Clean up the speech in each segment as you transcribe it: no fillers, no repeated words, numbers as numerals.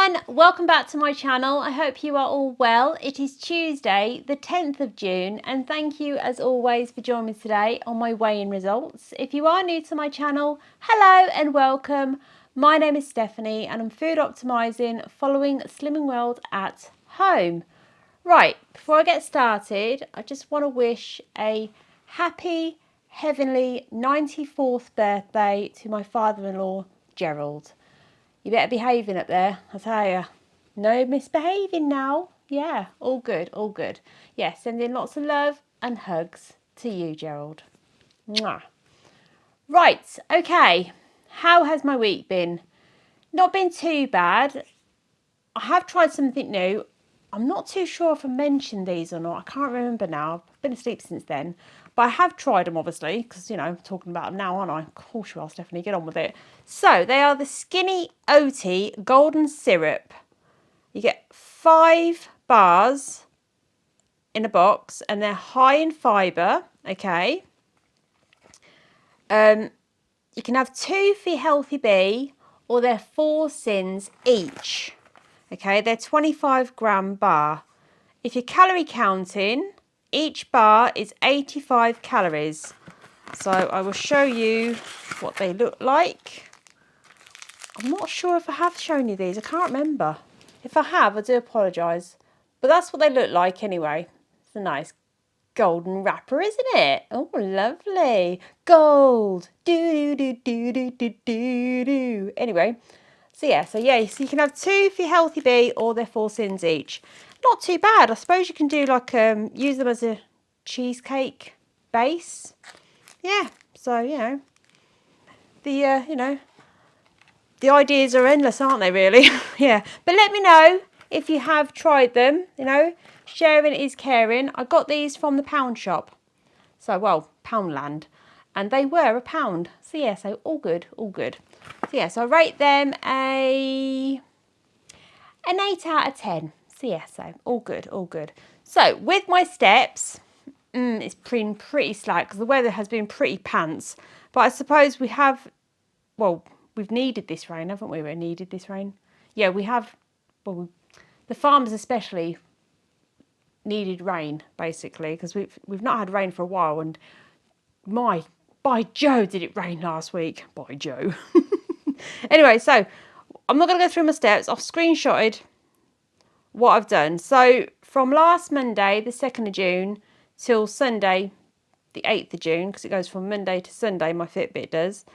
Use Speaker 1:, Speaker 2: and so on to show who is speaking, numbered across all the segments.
Speaker 1: everyone, welcome back to my channel. I hope you are all well. It is Tuesday the 10th of June and thank you as always for joining me today on my weigh-in results. If you are new to my channel, hello and welcome. My name is Stephanie and I'm food optimizing following Slimming World at home. Right, before I get started, I just want to wish a happy, heavenly 94th birthday to my father-in-law, Gerald. You better behaving up there, I tell you. No misbehaving now. Yeah, all good, all good. Yeah, sending lots of love and hugs to you, Gerald. Mwah. Right, okay. How has my week been? Not been too bad. I have tried something new. I'm not too sure if I mentioned these or not. I can't remember now. I've been asleep since then. But I have tried them, obviously, because, you know, I'm talking about them now, aren't I? Of course you are, Stephanie. Get on with it. So, they are the Skinny Oaty Golden Syrup. You get 5 bars in a box, and they're high in fibre, okay? You can have 2 for your healthy bee, or they're 4 sins each. Okay, they're 25-gram bar. If you're calorie counting, each bar is 85 calories. So I will show you what they look like. I'm not sure if I have shown you these. I can't remember. If I have, I do apologise. But that's what they look like anyway. It's a nice golden wrapper, isn't it? Oh, lovely. Gold. Do, do, do, do, do, do, do. Anyway. So you can have 2 for your healthy bee or they're 4 sins each. Not too bad. I suppose you can do like, use them as a cheesecake base. Yeah, so, you know, the ideas are endless, aren't they, really? Yeah, but let me know if you have tried them, you know, sharing is caring. I got these from the pound shop. So, well, Poundland. And they were £1. So, yeah, so all good, all good. So, yeah, so I rate them an 8 out of 10. So, yeah, so all good, all good. So, with my steps, it's been pretty slack because the weather has been pretty pants. But I suppose we have, well, we've needed this rain, haven't we? We've needed this rain. Yeah, we have, well, the farmers especially needed rain, basically, because we've not had rain for a while. And by Joe, did it rain last week? By Joe. Anyway, so I'm not going to go through my steps. I've screenshotted what I've done. So from last Monday, the 2nd of June, till Sunday, the 8th of June, because it goes from Monday to Sunday, my Fitbit does.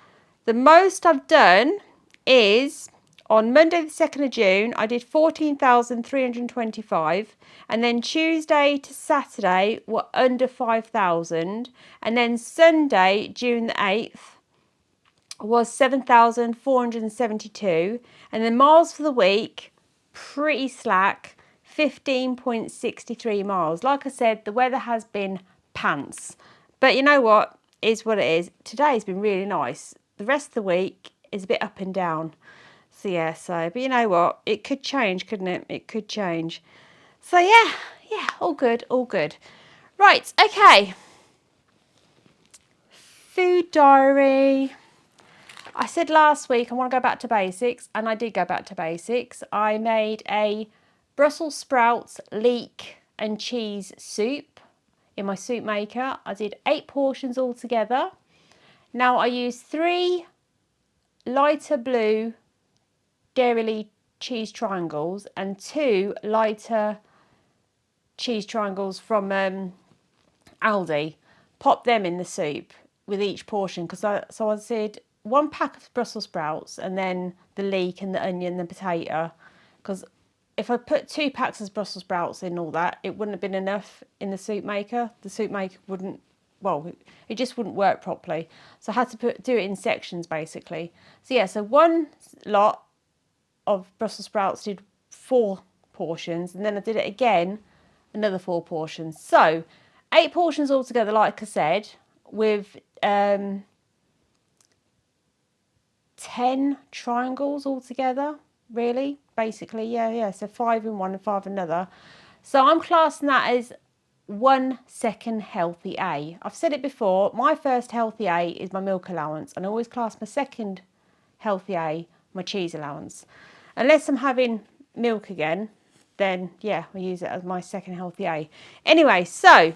Speaker 1: The most I've done is on Monday, the 2nd of June, I did 14,325. And then Tuesday to Saturday were under 5,000. And then Sunday, June the 8th, was 7,472. And then miles for the week, pretty slack, 15.63 miles. Like I said, the weather has been pants. But you know what? It is what it is. Today's been really nice. The rest of the week is a bit up and down. So yeah, but you know what? It could change, couldn't it? It could change. So yeah, all good, all good. Right, okay. Food diary. I said last week I want to go back to basics, and I did go back to basics. I made a Brussels sprouts, leek and cheese soup in my soup maker. I did 8 portions altogether. Now I used 3 lighter blue Dairy cheese triangles and 2 lighter cheese triangles from Aldi. Pop them in the soup with each portion, because I said 1 pack of Brussels sprouts and then the leek and the onion and the potato, because if I put 2 packs of Brussels sprouts in all that, it wouldn't have been enough in the soup maker. The soup maker wouldn't, well, it just wouldn't work properly. So I had to do it in sections, basically. So yeah, so 1 lot of Brussels sprouts did 4 portions, and then I did it again, another 4 portions. So 8 portions altogether, like I said, with 10 triangles altogether, really, basically. Yeah, so 5 in one and 5 in another. So I'm classing that as 1 second healthy A. I've said it before, my first healthy A is my milk allowance, and I always class my second healthy A my cheese allowance. Unless I'm having milk again, then yeah, I use it as my second healthy A. Anyway, so I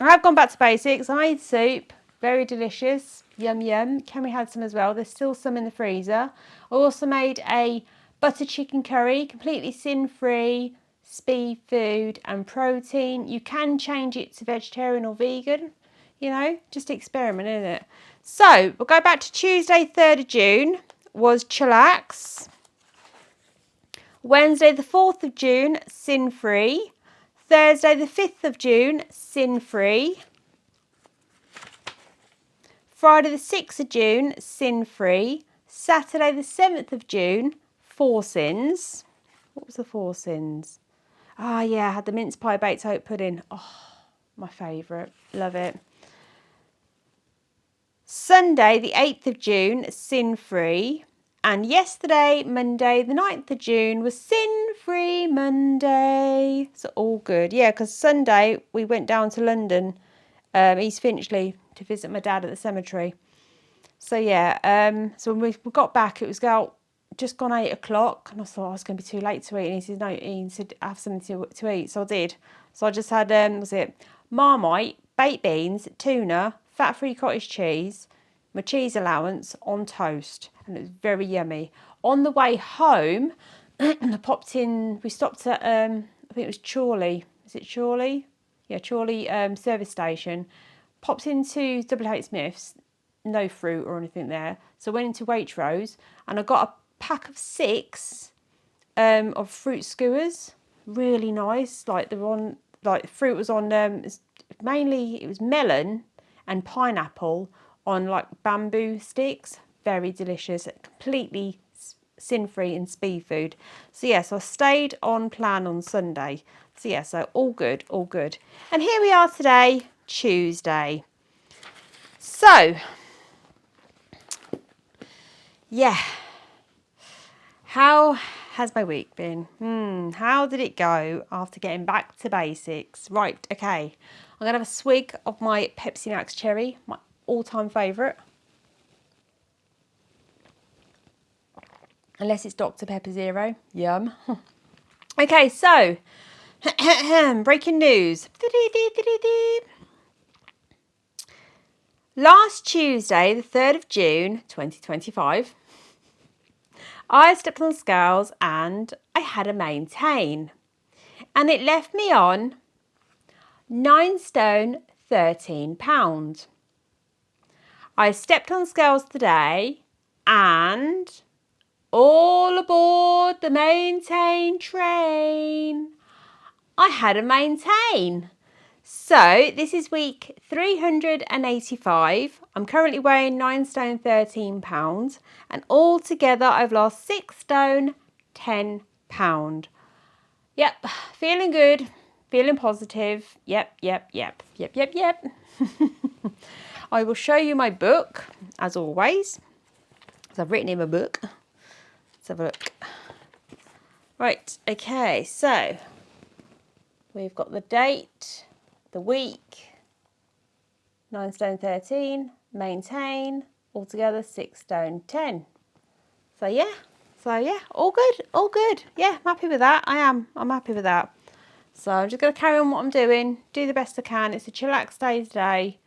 Speaker 1: have gone back to basics. I made soup, very delicious, yum yum. Kemi had some as well. There's still some in the freezer. I also made a butter chicken curry, completely sin-free, speed food and protein. You can change it to vegetarian or vegan, you know, just experiment, isn't it? So we'll go back to Tuesday, 3rd of June, was chillax. Wednesday, the 4th of June, sin-free. Thursday, the 5th of June, sin-free. Friday, the 6th of June, sin-free. Saturday, the 7th of June, 4 sins. What was the 4 sins? Ah, yeah, I had the mince pie baked oat pudding. Oh, my favourite. Love it. Sunday, the 8th of June, sin-free. And yesterday, Monday, the 9th of June, was sin-free Monday. So all good. Yeah, because Sunday, we went down to London, East Finchley, to visit my dad at the cemetery. So yeah, so when we got back, it was just gone 8 o'clock, and I thought I was going to be too late to eat. And he said, no, he said, have something to eat. So I did. So I just had, Marmite, baked beans, tuna, fat-free cottage cheese, my cheese allowance on toast, and it was very yummy. On the way home, we stopped at, I think it was Chorley. Is it Chorley? Yeah, Chorley service station. Popped into WH Smith's, no fruit or anything there. So I went into Waitrose and I got a pack of 6 of fruit skewers. Really nice. Like fruit was on, mainly it was melon and pineapple on like bamboo sticks. Very delicious, completely sin-free and speed food. So yeah, so I stayed on plan on Sunday. So yeah, so all good, all good. And here we are today, Tuesday. So, yeah, how has my week been? How did it go after getting back to basics? Right, okay, I'm going to have a swig of my Pepsi Max Cherry, my all-time favourite. Unless it's Dr. Pepper Zero. Yum. Okay, so, breaking news. Last Tuesday, the 3rd of June, 2025, I stepped on scales and I had a maintain. And it left me on 9 stone, 13 pounds. I stepped on scales today and all aboard the maintain train. I had a maintain. So this is week 385. I'm currently weighing 9 stone 13 pounds, and altogether I've lost 6 stone 10 pound. Yep, feeling good, feeling positive. Yep. I will show you my book as always, because I've written in my book. Let's have a look. Right, okay, so we've got the date, the week, 9 stone 13, maintain, altogether 6 stone 10. So yeah, all good. Yeah, I'm happy with that. I'm happy with that. So I'm just going to carry on what I'm doing, do the best I can. It's a chillax day today.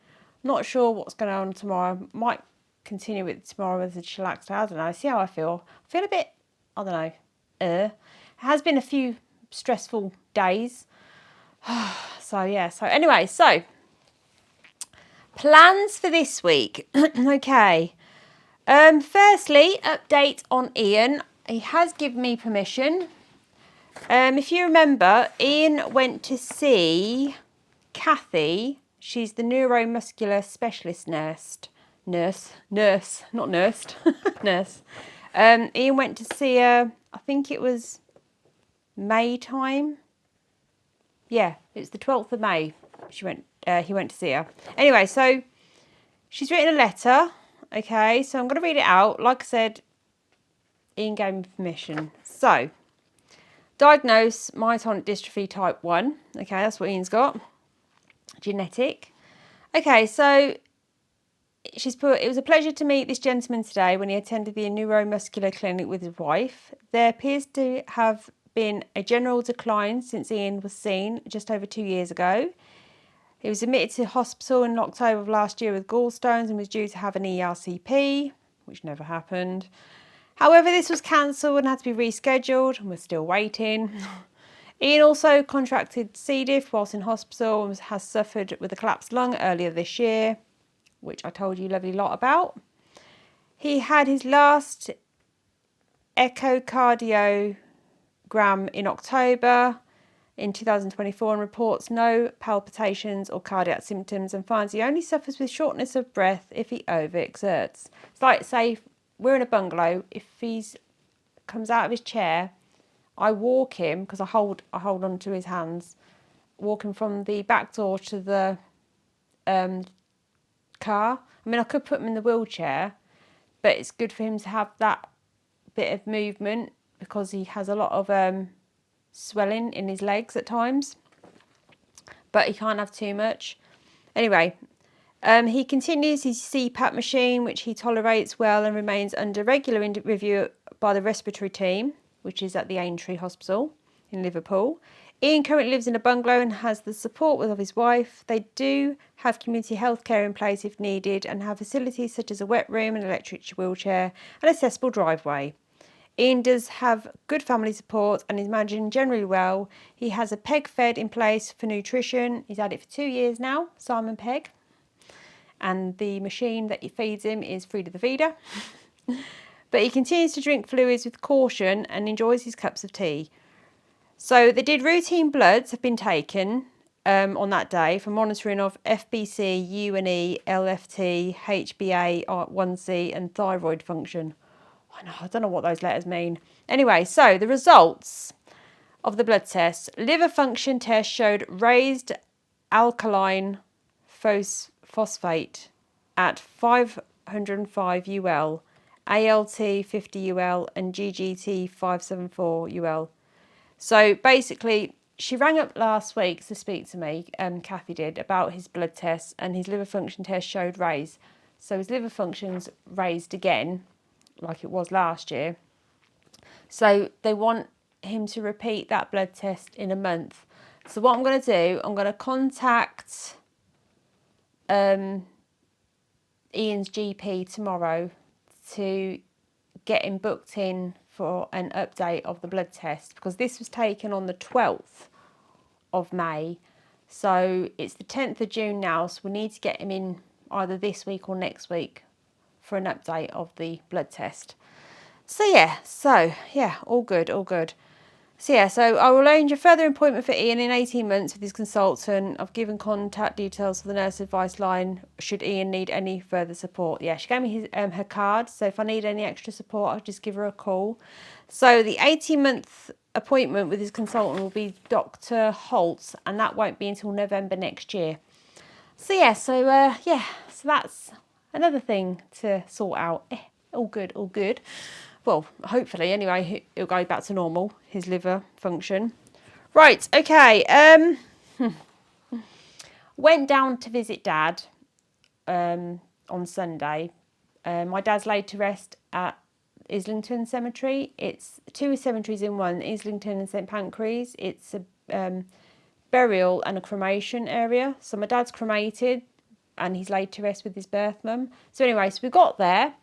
Speaker 1: Not sure what's going on tomorrow. Might continue with tomorrow as a chillax day. I don't know, see how I feel. I feel a bit, I don't know, It has been a few stressful days. So yeah, so anyway, so plans for this week. Okay. Firstly, update on Ian. He has given me permission. If you remember, Ian went to see Kathy. She's the neuromuscular specialist nurse. Nurse. Ian went to see her, I think it was May time. Yeah, it's the 12th of May. He went to see her. Anyway, so she's written a letter. Okay, so I'm going to read it out. Like I said, Ian gave me permission. So, diagnose myotonic dystrophy type 1. Okay, that's what Ian's got. Genetic. Okay, so she's put, it was a pleasure to meet this gentleman today when he attended the neuromuscular clinic with his wife. There appears to have been a general decline since Ian was seen just over 2 years ago. He was admitted to hospital in October of last year with gallstones and was due to have an ERCP, which never happened. However, this was cancelled and had to be rescheduled, and we're still waiting. Ian also contracted C. diff whilst in hospital and has suffered with a collapsed lung earlier this year, which I told you a lovely lot about. He had his last echocardiogram in October in 2024 and reports no palpitations or cardiac symptoms, and finds he only suffers with shortness of breath if he overexerts. It's like, say, we're in a bungalow. If he comes out of his chair, I walk him, because I hold on to his hands, walk him from the back door to the car. I mean, I could put him in the wheelchair, but it's good for him to have that bit of movement because he has a lot of swelling in his legs at times, but he can't have too much. Anyway, he continues his CPAP machine, which he tolerates well and remains under regular review by the respiratory team, which is at the Aintree Hospital in Liverpool. Ian currently lives in a bungalow and has the support of his wife. They do have community health care in place if needed and have facilities such as a wet room, an electric wheelchair and accessible driveway. Ian does have good family support and is managing generally well. He has a peg fed in place for nutrition. He's had it for 2 years now, Simon Peg. And the machine that he feeds him is Frida the Feeder. But he continues to drink fluids with caution and enjoys his cups of tea. So they did routine bloods have been taken on that day for monitoring of FBC, UNE, LFT, HbA1c and thyroid function. I don't know what those letters mean. Anyway, so the results of the blood test. Liver function test showed raised alkaline phosphate at 505 UL, ALT 50 UL and GGT 574 UL. So basically, she rang up last week to speak to me, Kathy did, about his blood test, and his liver function test showed raised. So his liver function's raised again, like it was last year. So they want him to repeat that blood test in a month. So what I'm going to do, I'm going to contact Ian's GP tomorrow to get him booked in for an update of the blood test, because this was taken on the 12th of May. So it's the 10th of June now, so we need to get him in either this week or next week for an update of the blood test. So yeah, all good. So I will arrange a further appointment for Ian in 18 months with his consultant. I've given contact details for the nurse advice line should Ian need any further support. Yeah, she gave me her card, so if I need any extra support, I'll just give her a call. So the 18-month appointment with his consultant will be Dr. Holtz, and that won't be until November next year. So that's another thing to sort out. All good. Well, hopefully, anyway, it'll go back to normal, his liver function. Right, okay. Went down to visit Dad on Sunday. My dad's laid to rest at Islington Cemetery. It's 2 cemeteries in one, Islington and St Pancras. It's a burial and a cremation area. So my dad's cremated and he's laid to rest with his birth mum. So anyway, so we got there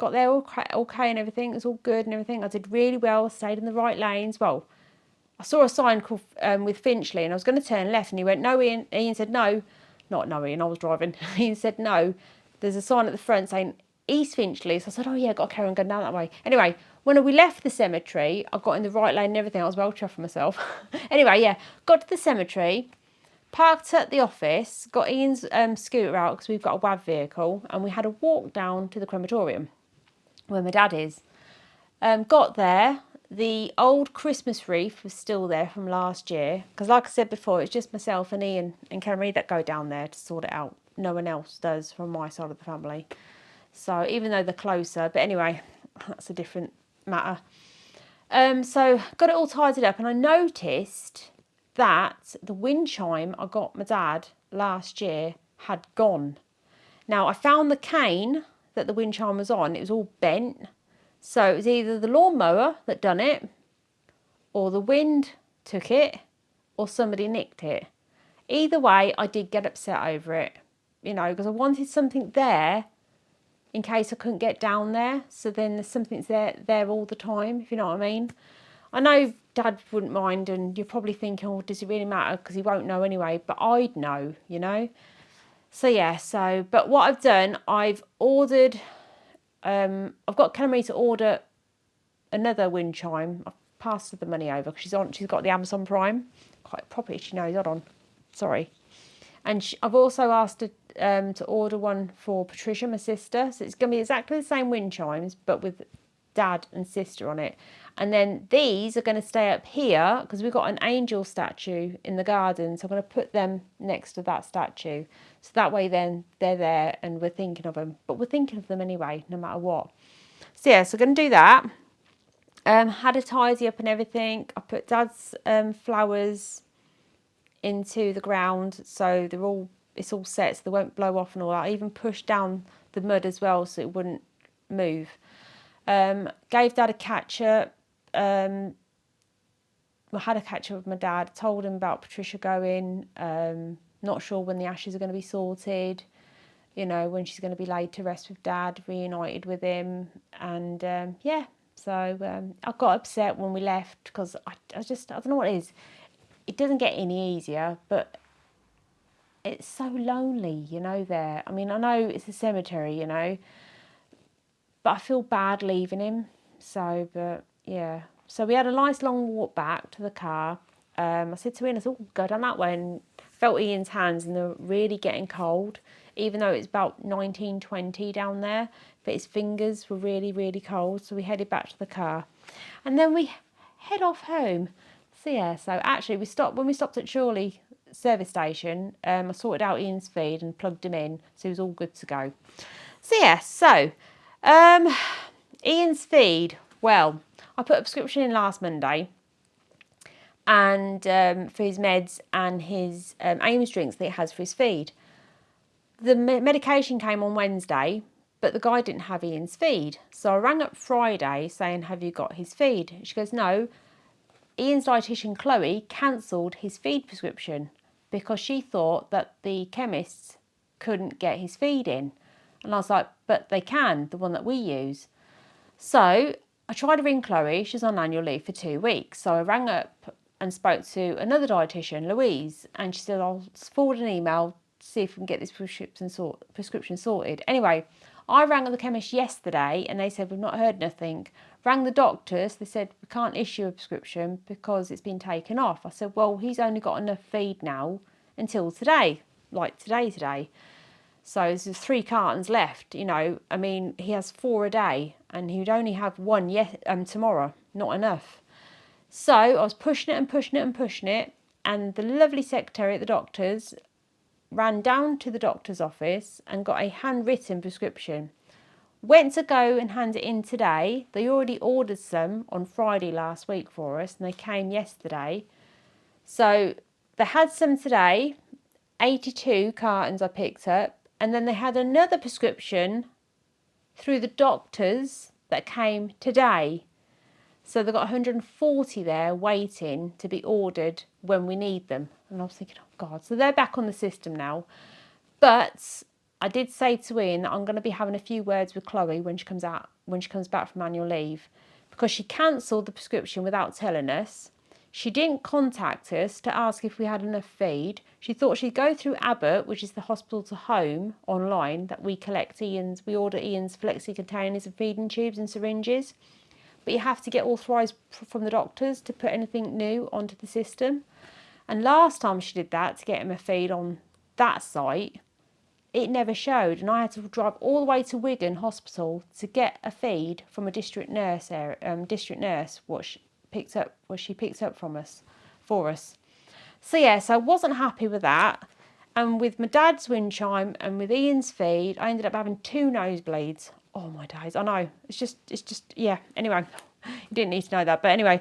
Speaker 1: all okay and everything. It was all good and everything. I did really well, stayed in the right lanes. Well, I saw a sign called with Finchley and I was going to turn left and he went, no, Ian. Ian said, no. Not no, Ian, I was driving. Ian said, no. There's a sign at the front saying East Finchley. So I said, oh yeah, got to carry on going down that way. Anyway, when we left the cemetery, I got in the right lane and everything. I was well chuffed with myself. Anyway, yeah, got to the cemetery, parked at the office, got Ian's scooter out because we've got a WAV vehicle, and we had a walk down to the crematorium where my dad is. Got there, the old Christmas wreath was still there from last year, because like I said before, it's just myself and Ian and Cameron that go down there to sort it out. No one else does from my side of the family. So even though they're closer, but anyway, that's a different matter. So got it all tidied up, and I noticed that the wind chime I got my dad last year had gone. Now I found the cane that the wind chime was on, it was all bent. So it was either the lawnmower that done it, or the wind took it, or somebody nicked it. Either way, I did get upset over it, you know, because I wanted something there in case I couldn't get down there. So then there's something there all the time, if you know what I mean. I know Dad wouldn't mind, and you're probably thinking, oh, does it really matter? Because he won't know anyway, but I'd know, you know. So yeah, but what I've done, I've ordered, I've got Calamari to order another wind chime. I've passed her the money over because she's got the Amazon Prime. Quite properly, she knows. Hold on, sorry. And I've also asked her to order one for Patricia, my sister. So it's going to be exactly the same wind chimes, but with Dad and sister on it. And then these are going to stay up here because we've got an angel statue in the garden. So I'm going to put them next to that statue. So that way then they're there and we're thinking of them. But we're thinking of them anyway, no matter what. So yeah, so I'm going to do that. Had a tidy up and everything. I put Dad's flowers into the ground, so it's all set, so they won't blow off and all that. I even pushed down the mud as well so it wouldn't move. Gave Dad a catch up. I had a catch up with my dad. Told him about Patricia going. Not sure when the ashes are going to be sorted. You know, when she's going to be laid to rest with Dad, reunited with him, and yeah. So I got upset when we left because I don't know what it is. It doesn't get any easier, but it's so lonely, you know, there. I mean, I know it's a cemetery, you know, but I feel bad leaving him. So, but yeah. So we had a nice long walk back to the car. I said to Ian, I said, oh, go down that way, and felt Ian's hands, and they're really getting cold, even though it's about 19, 20 down there. But his fingers were really, really cold. So we headed back to the car. And then we head off home. So yeah, so actually when we stopped at Chorley service station, I sorted out Ian's feed and plugged him in, so he was all good to go. So yeah, so Ian's feed, well, I put a prescription in last Monday, and for his meds and his Ames drinks that he has for his feed. The medication came on Wednesday, but the guy didn't have Ian's feed. So I rang up Friday saying, have you got his feed? She goes, no. Ian's dietitian Chloe cancelled his feed prescription because she thought that the chemists couldn't get his feed in. And I was like, but they can, the one that we use. So I tried to ring Chloe. She's on annual leave for 2 weeks. So I rang up and spoke to another dietitian, Louise, and she said, I'll forward an email to see if we can get this prescription sorted. Anyway, I rang the chemist yesterday and they said, we've not heard nothing. Rang the doctors, they said, we can't issue a prescription because it's been taken off. I said, well, he's only got enough feed now until today, like today. So there's 3 cartons left, you know. I mean, he has 4 a day and he would only have 1 tomorrow, not enough. So I was pushing it, and the lovely secretary at the doctor's ran down to the doctor's office and got a handwritten prescription. Went to go and hand it in today. They already ordered some on Friday last week for us, and they came yesterday. So they had some today, 82 cartons I picked up, and then they had another prescription through the doctors that came today. So they've got 140 there waiting to be ordered when we need them. And I was thinking, oh God, so they're back on the system now. But I did say to Ian that I'm going to be having a few words with Chloe when she comes back from annual leave, because she cancelled the prescription without telling us. She didn't contact us to ask if we had enough feed. She thought she'd go through Abbott, which is the hospital to home online that we order Ian's flexi containers and feeding tubes and syringes. But you have to get authorised from the doctors to put anything new onto the system. And last time she did that to get him a feed on that site, it never showed, and I had to drive all the way to Wigan Hospital to get a feed from a district nurse, what she picked up for us. So yes, I wasn't happy with that. And with my dad's wind chime and with Ian's feed, I ended up having 2 nosebleeds. Oh my days, I know. It's just yeah. Anyway, you didn't need to know that, but anyway,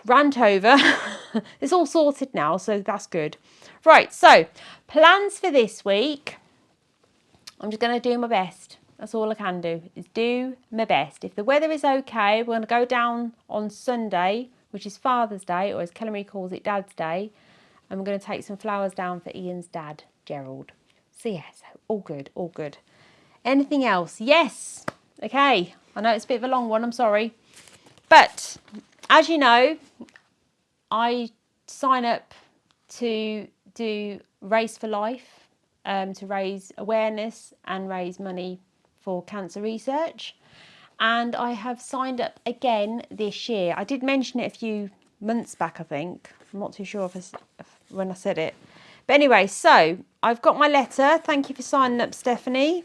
Speaker 1: rant over. It's all sorted now, so that's good. Right, so plans for this week. I'm just going to do my best. That's all I can do, is do my best. If the weather is okay, we're going to go down on Sunday which is Father's Day, or as Kellery calls it, Dad's Day. And we're going to take some flowers down for Ian's dad, Gerald. So yeah, so all good, all good. Anything else? Yes. Okay. I know it's a bit of a long one, I'm sorry. But as you know, I sign up to do Race for Life, to raise awareness and raise money for cancer research. And I have signed up again this year. I did mention it a few months back, I think. I'm not too sure if when I said it. But anyway, so I've got my letter. Thank you for signing up, Stephanie.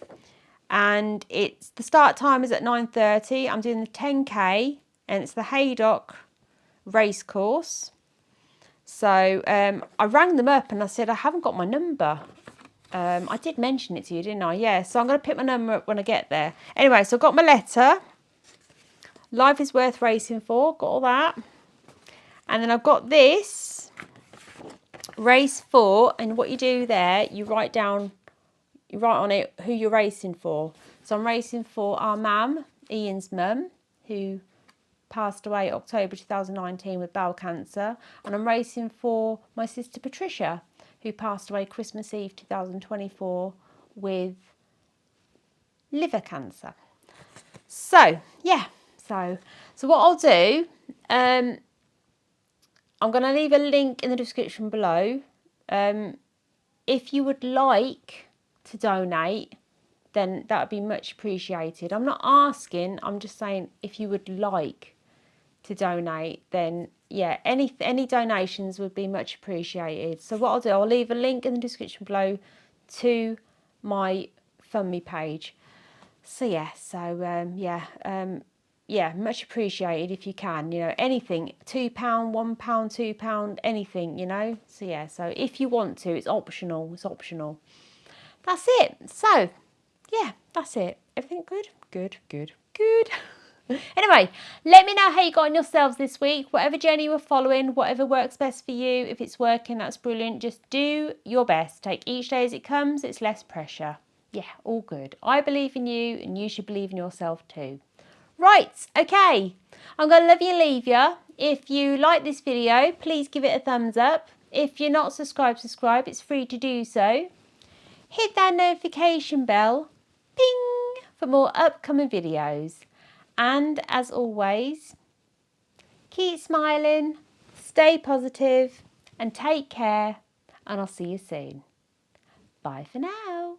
Speaker 1: And the start time is at 9:30. I'm doing the 10K, and it's the Haydock race course. So I rang them up and I said, I haven't got my number. I did mention it to you, didn't I? Yeah, so I'm going to pick my number up when I get there. Anyway, so I've got my letter. Life is worth racing for. Got all that. And then I've got this. Race for. And what you do there, you write on it who you're racing for. So I'm racing for our mum, Ian's mum, who passed away October 2019 with bowel cancer. And I'm racing for my sister Patricia, who passed away Christmas Eve 2024 with liver cancer. So, yeah. So what I'll do, I'm going to leave a link in the description below. If you would like to donate, then that would be much appreciated. I'm not asking, I'm just saying if you would like to donate, then yeah, any donations would be much appreciated. So what I'll do, I'll leave a link in the description below to my FundMe page. So yeah, much appreciated if you can, anything, £2, £1, £2, anything, So yeah, so if you want to, it's optional, That's it. So yeah, that's it. Everything good? Good. Anyway, let me know how you got on yourselves this week. Whatever journey you were following, whatever works best for you. If it's working, that's brilliant. Just do your best. Take each day as it comes. It's less pressure. Yeah, all good. I believe in you and you should believe in yourself too. Right, okay. I'm going to love you and leave you. If you like this video, please give it a thumbs up. If you're not subscribed, subscribe. It's free to do so. Hit that notification bell. Ping! For more upcoming videos. And as always, keep smiling, stay positive, and take care. And I'll see you soon. Bye for now.